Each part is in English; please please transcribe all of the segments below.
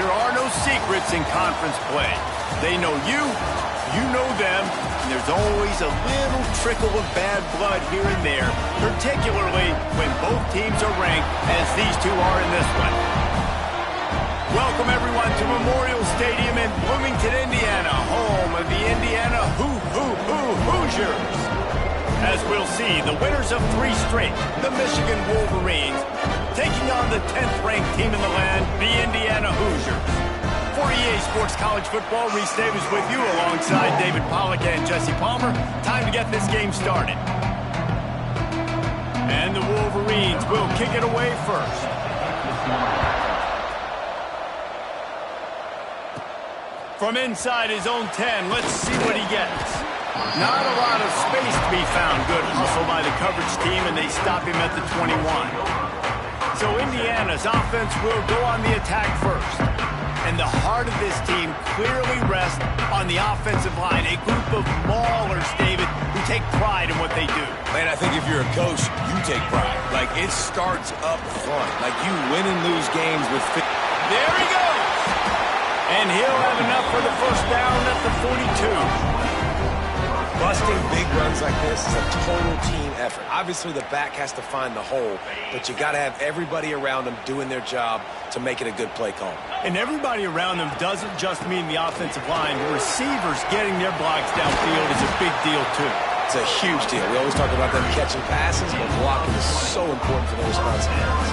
there are no secrets in conference play. They know you, you know them, and there's always a little trickle of bad blood here and there, particularly when both teams are ranked as these two are in this one. Welcome, everyone, to Memorial Stadium in Bloomington, Indiana, home of the Indiana Hoosiers. As we'll see, the winners of 3 straight, the Michigan Wolverines, taking on the 10th-ranked team in the land, the Indiana Hoosiers. For EA Sports College Football, Reese Davis with you alongside David Pollack and Jesse Palmer. Time to get this game started. And the Wolverines will kick it away first. From inside his own 10, let's see what he gets. Not a lot of space to be found. Good hustle by the coverage team, and they stop him at the 21. So Indiana's offense will go on the attack first. And the heart of this team clearly rests on the offensive line, a group of maulers, David, who take pride in what they do. Man, I think if you're a coach, you take pride. Like, it starts up front. Like, you win and lose games with... There he goes! And he'll have enough for the first down at the 42. Busting big runs like this is a total team effort. Obviously, the back has to find the hole, but you got to have everybody around them doing their job to make it a good play call. And everybody around them doesn't just mean the offensive line. The receivers getting their blocks downfield is a big deal, too. It's a huge deal. We always talk about them catching passes, but blocking is so important for their responsibilities.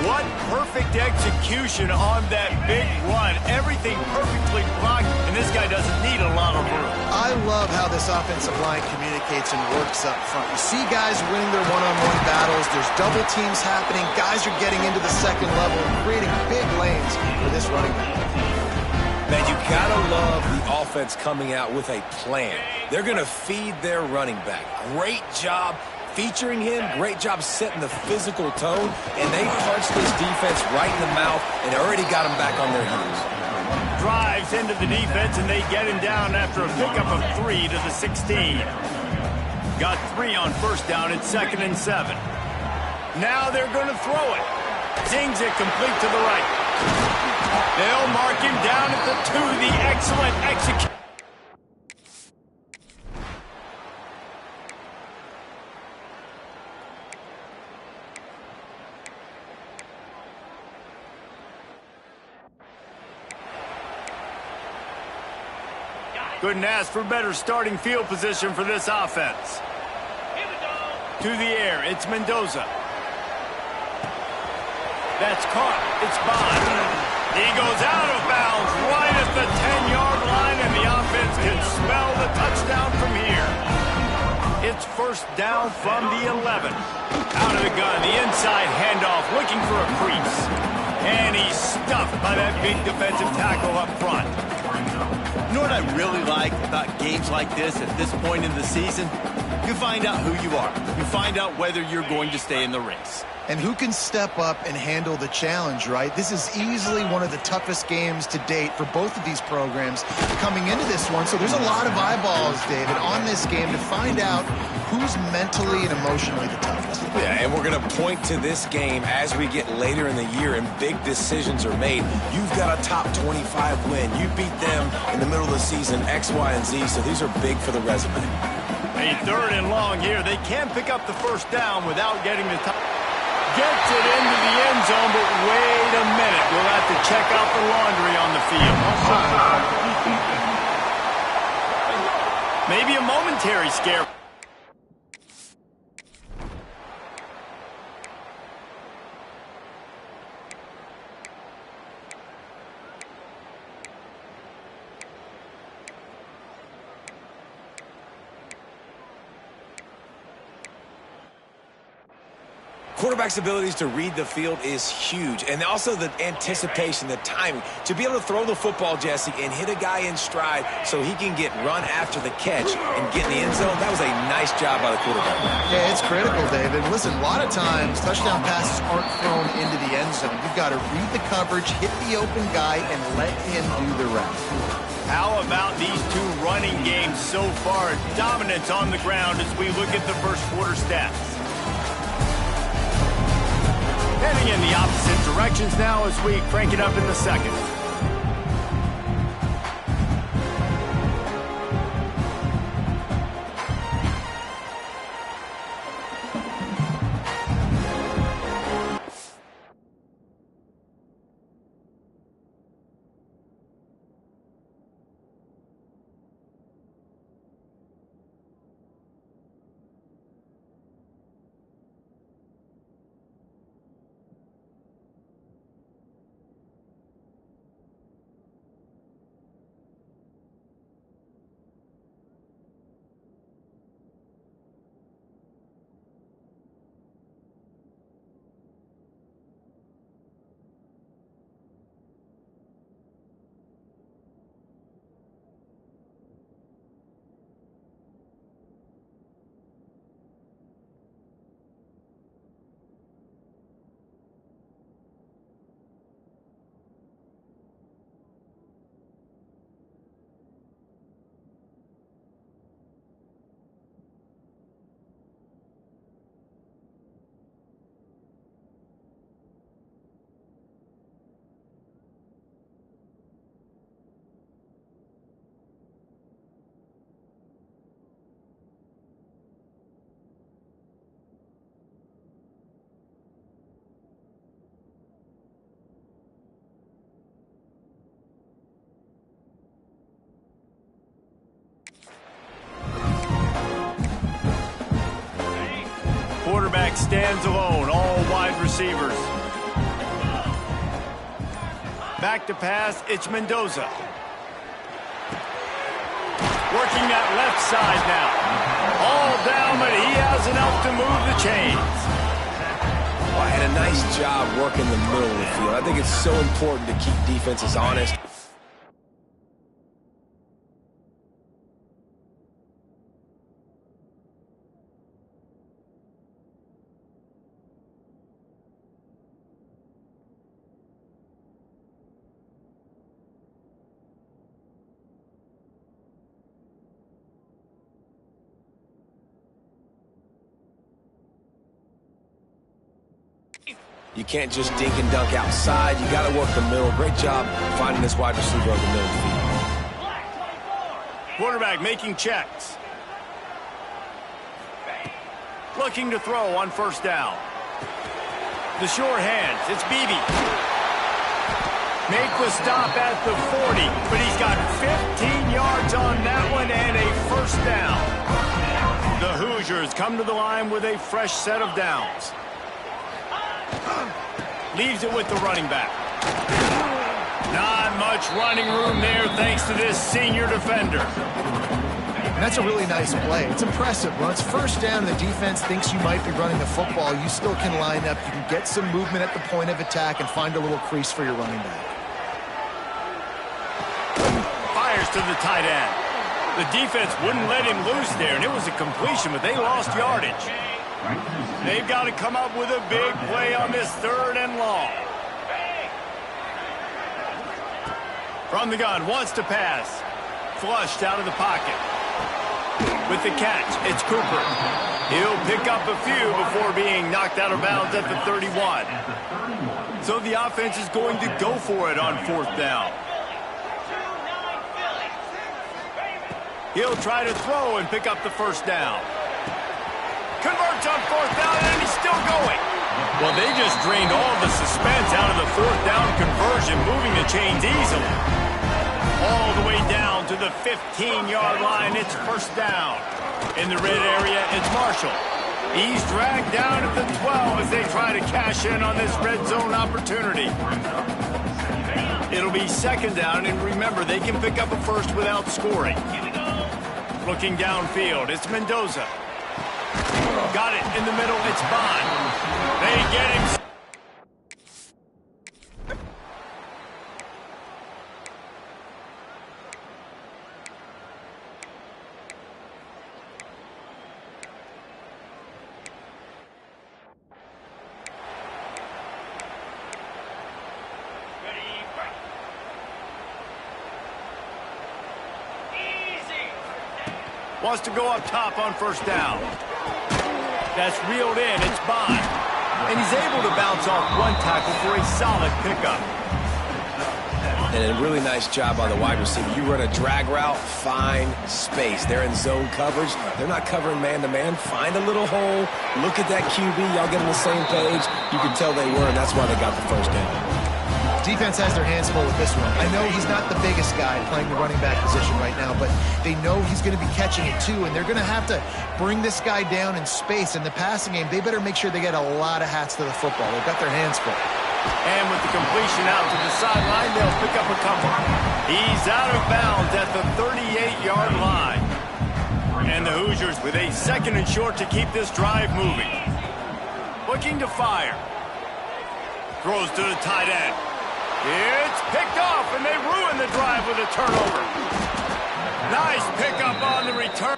What perfect execution on that big run. Everything perfectly blocked, and this guy doesn't need a lot of room. I love how this offensive line communicates and works up front. You see guys winning their one-on-one battles. There's double teams happening. Guys are getting into the second level and creating big lanes for this running back. Man, you gotta love the offense coming out with a plan. They're gonna feed their running back. Great job featuring him, great job setting the physical tone, and they punched this defense right in the mouth and already got him back on their heels. Drives into the defense, and they get him down after a pickup of 3 to the 16. Got 3 on first down at 2nd and 7. Now they're going to throw it. Zings it complete to the right. They'll mark him down at the 2. The excellent execution. Couldn't ask for better starting field position for this offense. To the air, it's Mendoza. That's caught. It's Bond. He goes out of bounds right at the 10-yard line, and the offense can smell the touchdown from here. It's first down from the 11. Out of the gun, the inside handoff, looking for a crease. And he's stuffed by that big defensive tackle up front. You know what I really like about games like this at this point in the season? You find out who you are. You find out whether you're going to stay in the race. And who can step up and handle the challenge, right? This is easily one of the toughest games to date for both of these programs coming into this one. So there's a lot of eyeballs, David, on this game to find out who's mentally and emotionally the toughest. Yeah, and we're going to point to this game as we get later in the year and big decisions are made. You've got a top 25 win. You beat them in the middle of the season, X, Y, and Z, so these are big for the resume. A 3rd and long here. They can pick up the first down without getting the top. Gets it into the end zone, but wait a minute. We'll have to check out the laundry on the field. Maybe a momentary scare. Quarterback's abilities to read the field is huge, and also the anticipation, the timing. To be able to throw the football, Jesse, and hit a guy in stride so he can get run after the catch and get in the end zone, that was a nice job by the quarterback. Yeah, it's critical, David. Listen, a lot of times touchdown passes aren't thrown into the end zone. You've got to read the coverage, hit the open guy, and let him do the rest. How about these two running games so far? Dominance on the ground as we look at the first quarter stats. Heading in the opposite directions now as we crank it up in the second. Quarterback stands alone, all wide receivers. Back to pass, it's Mendoza. Working that left side now. All down, but he has enough to move the chains. Well, had a nice job working the middle of the field. I think it's so important to keep defenses honest. You can't just dink and dunk outside. You got to work the middle. Great job finding this wide receiver on the middle of the field. Quarterback making checks. Looking to throw on first down. The short hands. It's Beebe. Make the stop at the 40, but he's got 15 yards on that one and a first down. The Hoosiers come to the line with a fresh set of downs. Leaves it with the running back. Not much running room there thanks to this senior defender. And that's a really nice play. It's impressive. When it's first down and the defense thinks you might be running the football, you still can line up. You can get some movement at the point of attack and find a little crease for your running back. Fires to the tight end. The defense wouldn't let him loose there, and it was a completion, but they lost yardage. They've got to come up with a big play on this 3rd and long. From the gun, wants to pass. Flushed out of the pocket. With the catch, it's Cooper. He'll pick up a few before being knocked out of bounds at the 31. So the offense is going to go for it on 4th down. He'll try to throw and pick up the first down. Converts on 4th down, and he's still going. Well, they just drained all the suspense out of the 4th down conversion, moving the chains easily. All the way down to the 15-yard line. It's first down. In the red area, it's Marshall. He's dragged down at the 12 as they try to cash in on this red zone opportunity. It'll be 2nd down, and remember, they can pick up a first without scoring. Looking downfield, it's Mendoza. Got it in the middle, it's Bond. They get him. Wants to go up top on first down. That's reeled in. It's Bond. And he's able to bounce off one tackle for a solid pickup. And a really nice job on the wide receiver. You run a drag route, find space. They're in zone coverage. They're not covering man-to-man. Find a little hole. Look at that QB. Y'all get on the same page. You can tell they were, and that's why they got the first down. Defense has their hands full with this one. I know he's not the biggest guy playing the running back position right now, but they know he's going to be catching it too, and they're going to have to bring this guy down in space. In the passing game, they better make sure they get a lot of hats to the football. They've got their hands full. And with the completion out to the sideline, they'll pick up a couple. He's out of bounds at the 38-yard line. And the Hoosiers with a 2nd and short to keep this drive moving. Looking to fire. Throws to the tight end. It's picked off, and they ruin the drive with a turnover. Nice pickup on the return.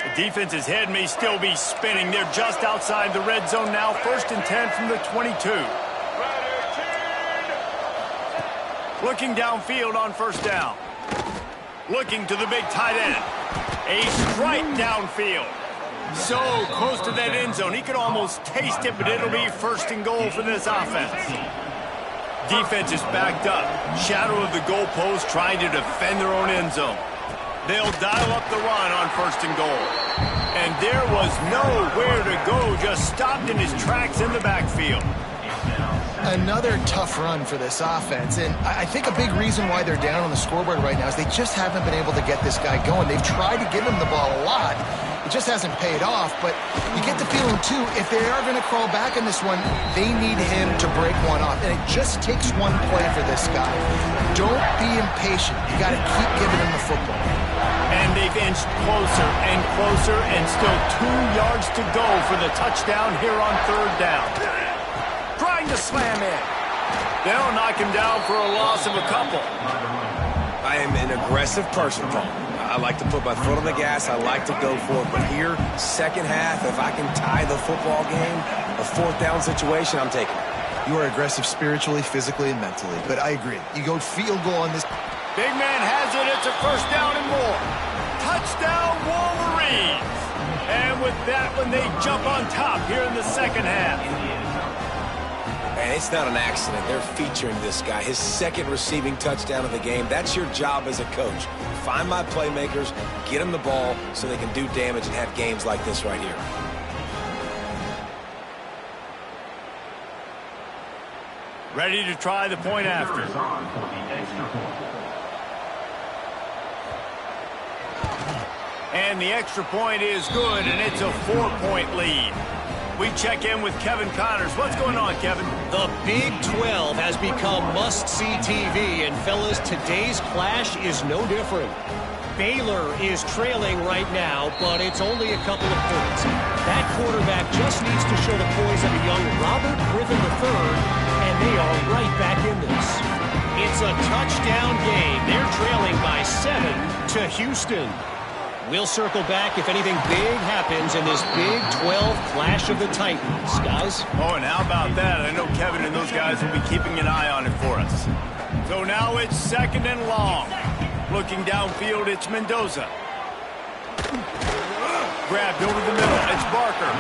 The defense's head may still be spinning. They're just outside the red zone now. 1st and 10 from the 22. Looking downfield on 1st down. Looking to the big tight end. A strike downfield. So close to that end zone. He could almost taste it, but it'll be 1st and goal for this offense. Defense is backed up. Shadow of the goalpost trying to defend their own end zone. They'll dial up the run on 1st and goal. And there was nowhere to go, just stopped in his tracks in the backfield. Another tough run for this offense, and I think a big reason why they're down on the scoreboard right now is they just haven't been able to get this guy going. They've tried to give him the ball a lot. It just hasn't paid off, but you get the feeling, too, if they are going to crawl back in this one, they need him to break one off, and it just takes one play for this guy. Don't be impatient. You got to keep giving him the football. And they've inched closer and closer, and still 2 yards to go for the touchdown here on 3rd down. Trying to slam in. They'll knock him down for a loss of a couple. I am an aggressive person, Paul. I like to put my foot on the gas. I like to go for it. But here, 2nd half, if I can tie the football game, a 4th down situation, I'm taking it. You are aggressive spiritually, physically, and mentally. But I agree. You go field goal on this. Big man has it. It's a 1st down and more. Touchdown, Wolverines. And with that one, they jump on top here in the 2nd half. And it's not an accident. They're featuring this guy. His 2nd receiving touchdown of the game. That's your job as a coach. Find my playmakers, get them the ball so they can do damage and have games like this right here. Ready to try the point after. And the extra point is good, and it's a 4-point lead. We check in with Kevin Connors. What's going on, Kevin? The Big 12 has become must-see TV, and fellas, today's clash is no different. Baylor is trailing right now, but it's only a couple of points. That quarterback just needs to show the poise of a young Robert Griffin III, and they are right back in this. It's a touchdown game. They're trailing by 7 to Houston. We'll circle back if anything big happens in this Big 12 clash of the Titans, guys. Oh, and how about that? I know Kevin and those guys will be keeping an eye on it for us. So now it's 2nd and long. Looking downfield, it's Mendoza. Grabbed over the middle. It's Barker.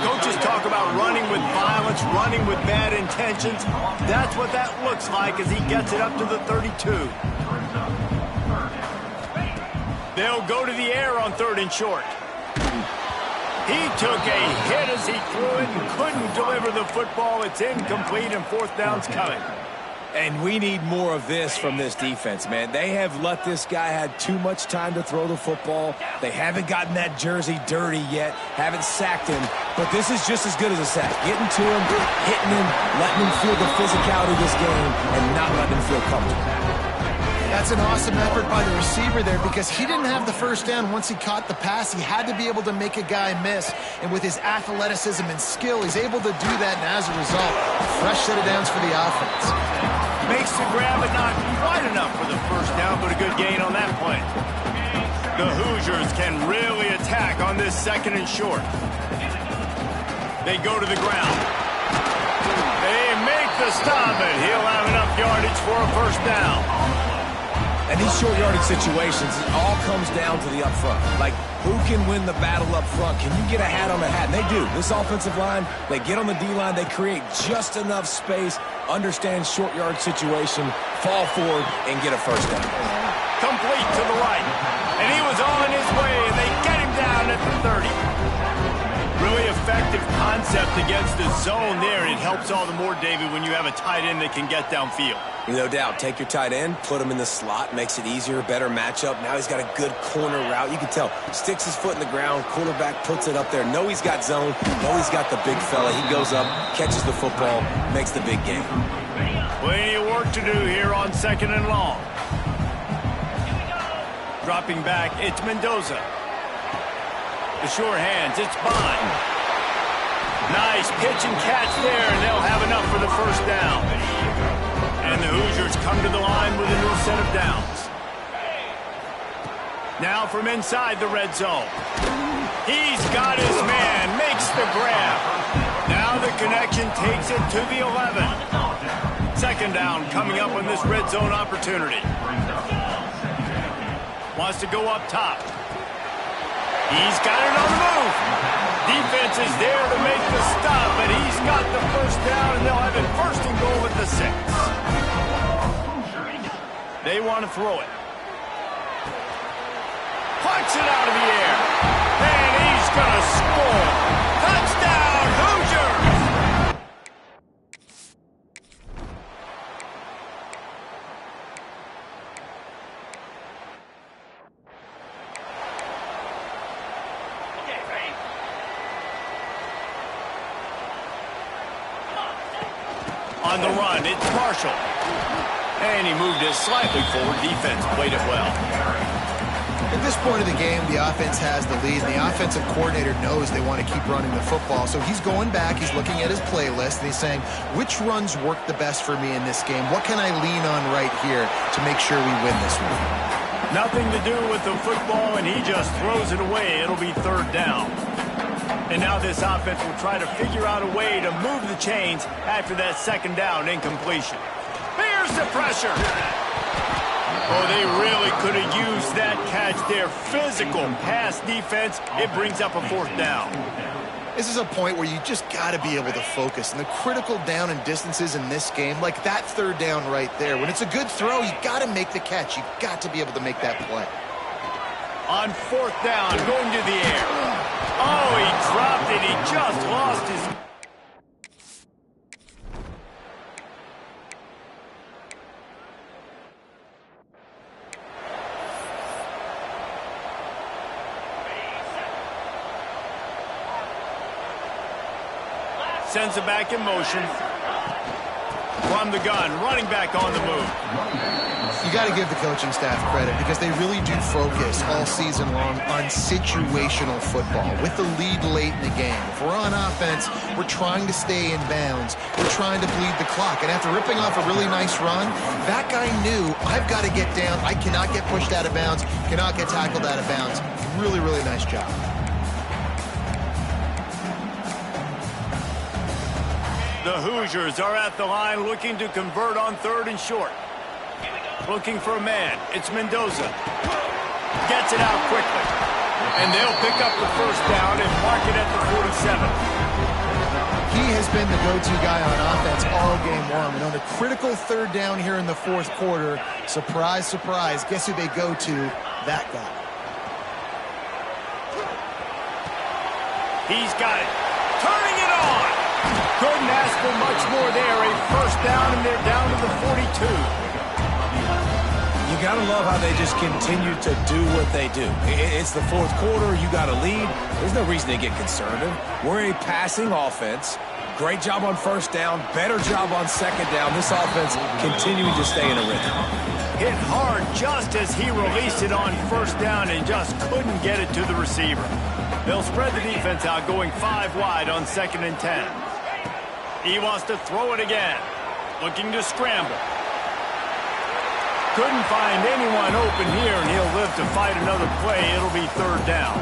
Coaches talk about running with violence, running with bad intentions. That's what that looks like as he gets it up to the 32. They'll go to the air on 3rd and short. He took a hit as he threw it and couldn't deliver the football. It's incomplete, and 4th down's coming. And we need more of this from this defense, man. They have let this guy have too much time to throw the football. They haven't gotten that jersey dirty yet, haven't sacked him. But this is just as good as a sack. Getting to him, hitting him, letting him feel the physicality of this game, and not letting him feel comfortable. That's an awesome effort by the receiver there because he didn't have the 1st down once he caught the pass. He had to be able to make a guy miss. And with his athleticism and skill, he's able to do that. And as a result, fresh set of downs for the offense. Makes the grab, but not quite enough for the 1st down, but a good gain on that play. The Hoosiers can really attack on this second and short. They go to the ground. They make the stop, and he'll have enough yardage for a first down. And these short yardage situations, it all comes down to the up front. Like, who can win the battle up front? Can you get a hat on the hat? And they do. This offensive line, they get on the D-line, they create just enough space, understand short yard situation, fall forward, and get a first down. Complete to the right. And he was on his way, and they get him down at the 30. Really effective concept against the zone there. It helps all the more, David, when you have a tight end that can get downfield. No doubt. Take your tight end, put him in the slot, makes it easier, better matchup. Now he's got a good corner route. You can tell. Sticks his foot in the ground, quarterback puts it up there. Know he's got zone, know he's got the big fella. He goes up, catches the football, makes the big game. Plenty of work to do here on second and long. Dropping back, it's Mendoza. The sure hands, it's Bond. Nice pitch and catch there, and they'll have enough for the first down. And the Hoosiers come to the line with a new set of downs. Now from inside the red zone. He's got his man, makes the grab. Now the connection takes it to the 11. Second down coming up on this red zone opportunity. Wants to go up top. He's got it on the move. Defense is there to make the stop, but he's got the first down, and they'll have it first and goal at the 6. They want to throw it. Punch it out of the air. And he's going to score. Touchdown, Hoosiers! On the run, it's Marshall. And he moved it slightly forward. Defense played it well. At this point of the game, the offense has the lead, and the offensive coordinator knows they want to keep running the football. So he's going back, he's looking at his playlist, and he's saying, which runs work the best for me in this game? What can I lean on right here to make sure we win this one? Nothing to do with the football, and he just throws it away. It'll be third down. And now this offense will try to figure out a way to move the chains after that second down incompletion. Here's the pressure. Oh, they really could have used that catch there. Physical pass defense. It brings up a fourth down. This is a point where you just got to be able to focus. And the critical down and distances in this game, like that third down right there, when it's a good throw, you got to make the catch. You got to be able to make that play. On fourth down, going to the air. Oh, he dropped it. He just lost his... Sends it back in motion. From the gun, running back on the move. You got to give the coaching staff credit because they really do focus all season long on situational football with the lead late in the game. If we're on offense, we're trying to stay in bounds. We're trying to bleed the clock. And after ripping off a really nice run, that guy knew, I've got to get down. I cannot get pushed out of bounds, cannot get tackled out of bounds. Really, really nice job. The Hoosiers are at the line looking to convert on third and short. Looking for a man. It's Mendoza. Gets it out quickly. And they'll pick up the first down and mark it at the 47. He has been the go-to guy on offense all game long. And on a critical third down here in the fourth quarter, surprise, surprise, guess who they go to? That guy. He's got it. Turning it on. Couldn't ask for much more there. A first down, and they're down to the 42. You got to love how they just continue to do what they do. It's the fourth quarter. You got a lead. There's no reason to get conservative. We're a passing offense. Great job on first down. Better job on second down. This offense continuing to stay in a rhythm. Hit hard just as he released it on first down and just couldn't get it to the receiver. They'll spread the defense out, going 5 wide on 2nd and 10. He wants to throw it again. Looking to scramble. Couldn't find anyone open here, and he'll live to fight another play. It'll be third down.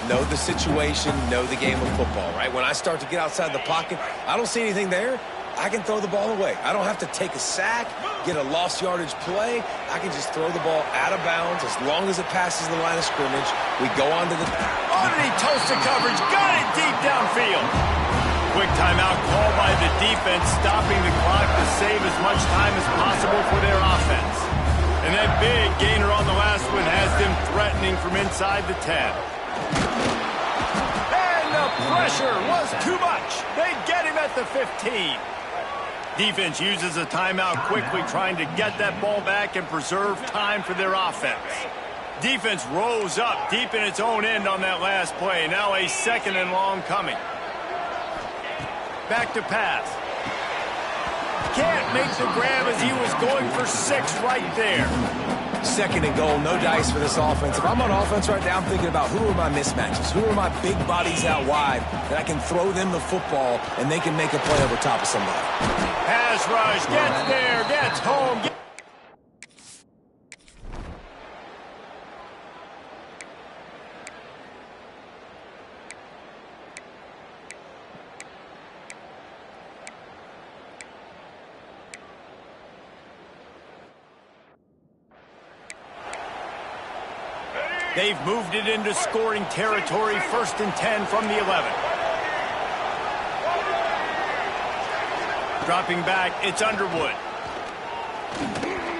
Know the situation, know the game of football, right? When I start to get outside the pocket, I don't see anything there, I can throw the ball away. I don't have to take a sack, get a lost yardage play. I can just throw the ball out of bounds as long as it passes the line of scrimmage. We go on to the... Underneath toasted coverage, got it deep downfield. Quick timeout called by the defense, stopping the clock to save as much time as possible for their offense. And that big gainer on the last one has them threatening from inside the 10. And the pressure was too much. They get him at the 15. Defense uses a timeout quickly, trying to get that ball back and preserve time for their offense. Defense rose up deep in its own end on that last play. Now a second and long coming. Back to pass. Can't make the grab as he was going for 6 right there. Second and goal, no dice for this offense. If I'm on offense right now, I'm thinking about who are my mismatches, who are my big bodies out wide that I can throw them the football and they can make a play over top of somebody. Pass rush, gets there, gets home. They've moved it into scoring territory, 1st and 10 from the 11. Dropping back, it's Underwood.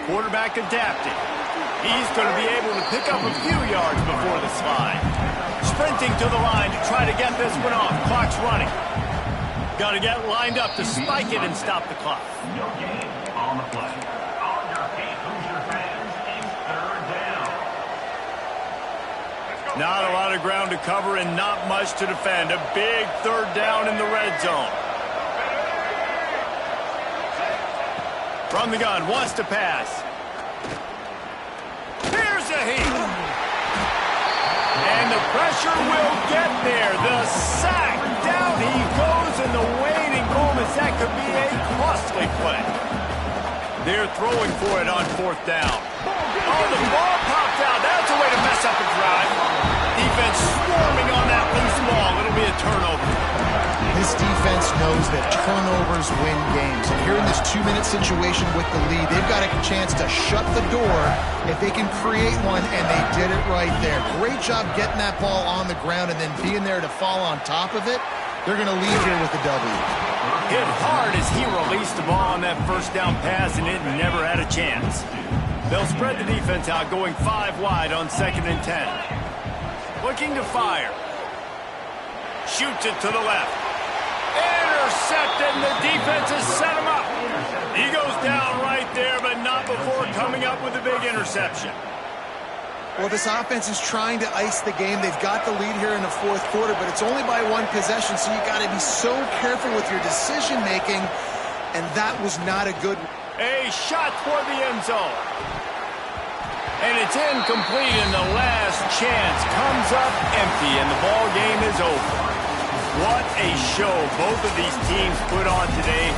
Quarterback adapting. He's going to be able to pick up a few yards before the slide. Sprinting to the line to try to get this one off. Clock's running. Got to get lined up to spike it and stop the clock. No gain on the play. On your feet, Hoosier fans, it's third down. Not a lot of ground to cover and not much to defend. A big third down in the red zone. From the gun, wants to pass. Here's a heat. And the pressure will get there. The sack. Down he goes in the waiting moments. That could be a costly play. They're throwing for it on 4th down. Oh, the ball popped out. That's a way to mess up a drive. Defense swarming on that loose ball. It'll be a turnover. This defense knows that turnovers win games. And here in this 2-minute situation with the lead, they've got a chance to shut the door if they can create one, and they did it right there. Great job getting that ball on the ground and then being there to fall on top of it. They're going to leave here with the W. Hit hard as he released the ball on that 1st down pass, and it never had a chance. They'll spread the defense out, going 5 wide on 2nd and 10. Looking to fire. Shoots it to the left. Intercepted, and the defense has set him up. He goes down right there, but not before coming up with a big interception. Well, this offense is trying to ice the game. They've got the lead here in the 4th quarter, but it's only by 1 possession, so you got to be so careful with your decision-making, and that was not a good... A shot toward the end zone. And it's incomplete, and the last chance comes up empty, and the ball game is over. What a show both of these teams put on today.